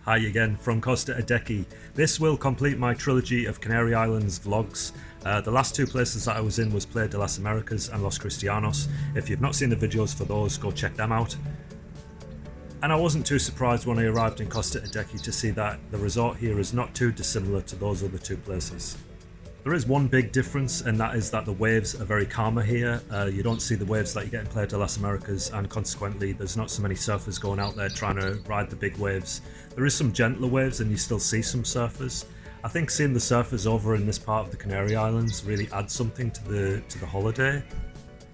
Hi again from Costa Adeje. This will complete my trilogy of Canary Islands vlogs. The last two places that I was in was Playa De Las Americas and Los Christianos. If you've not seen the videos for those, go check them out. And I wasn't too surprised when I arrived in Costa Adeje to see that the resort here is not too dissimilar to those other two places. There is one big difference, and that is that the waves are very calmer here. You don't see the waves that you get in Playa De Las Americas, and consequently there's not so many surfers going out there trying to ride the big waves. There is some gentler waves and you still see some surfers. I think seeing the surfers over in this part of the Canary Islands really adds something to the holiday.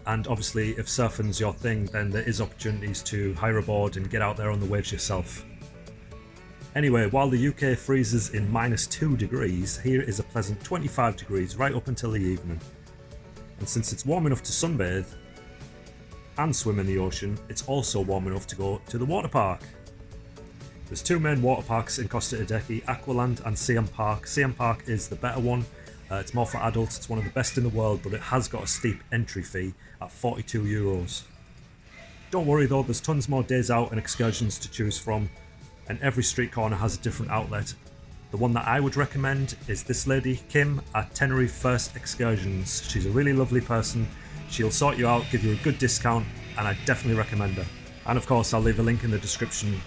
And obviously if surfing's your thing, then there is opportunities to hire a board and get out there on the waves yourself. Anyway, while the UK freezes in -2 degrees, here is a pleasant 25 degrees right up until the evening. And since it's warm enough to sunbathe and swim in the ocean, it's also warm enough to go to the water park. There's two main water parks in Costa Adeje, Aqualand and Siam Park. Siam Park is the better one. It's more for adults, it's one of the best in the world, but it has got a steep entry fee at €42. Don't worry though, there's tons more days out and excursions to choose from, and every street corner has a different outlet. The one that I would recommend is this lady, Kim, at Tenerife First Excursions. She's a really lovely person. She'll sort you out, give you a good discount, and I definitely recommend her. And of course, I'll leave a link in the description.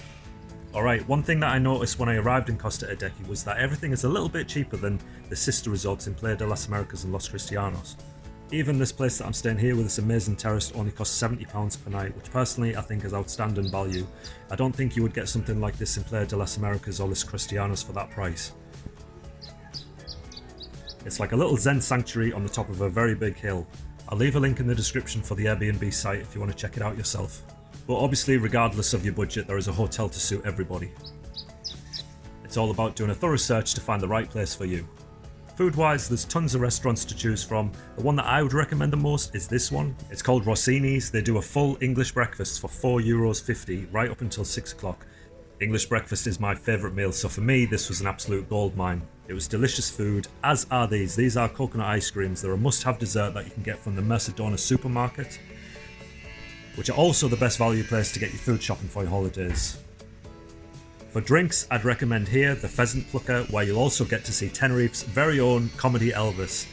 Alright, one thing that I noticed when I arrived in Costa Adeje was that everything is a little bit cheaper than the sister resorts in Playa De Las Americas and Los Christianos. Even this place that I'm staying here with this amazing terrace only costs £70 per night, which personally I think is outstanding value. I don't think you would get something like this in Playa De Las Americas or Los Christianos for that price. It's like a little Zen sanctuary on the top of a very big hill. I'll leave a link in the description for the Airbnb site if you want to check it out yourself. But obviously, regardless of your budget, there is a hotel to suit everybody. It's all about doing a thorough search to find the right place for you. Food-wise, there's tons of restaurants to choose from. The one that I would recommend the most is this one. It's called Rossini's. They do a full English breakfast for €4.50 right up until 6 o'clock. English breakfast is my favourite meal, so for me this was an absolute goldmine. It was delicious food, as are these. These are coconut ice creams. They're a must-have dessert that you can get from the Mercadona supermarket, which are also the best value place to get your food shopping for your holidays. For drinks, I'd recommend here the Pheasant Plucker, where you'll also get to see Tenerife's very own Comedy Elvis.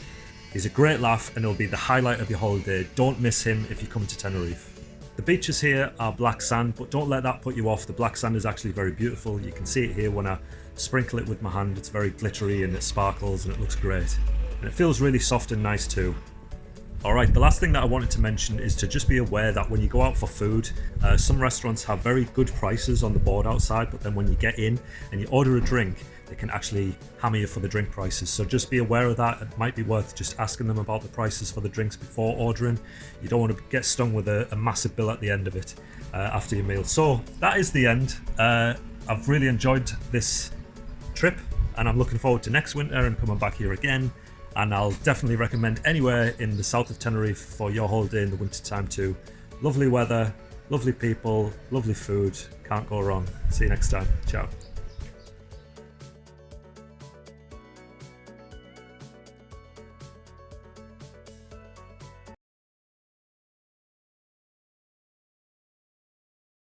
He's a great laugh and it'll be the highlight of your holiday. Don't miss him if you come to Tenerife. The beaches here are black sand, but don't let that put you off. The black sand is actually very beautiful. You can see it here when I sprinkle it with my hand. It's very glittery and it sparkles and it looks great. And it feels really soft and nice too. Alright, the last thing that I wanted to mention is to just be aware that when you go out for food, some restaurants have very good prices on the board outside, but then when you get in and you order a drink, they can actually hammer you for the drink prices. So just be aware of that. It might be worth just asking them about the prices for the drinks before ordering. You don't want to get stung with a massive bill at the end of it after your meal. So that is the end. I've really enjoyed this trip and I'm looking forward to next winter and coming back here again. And I'll definitely recommend anywhere in the south of Tenerife for your holiday in the winter time too. Lovely weather, lovely people, lovely food, can't go wrong. See you next time, ciao.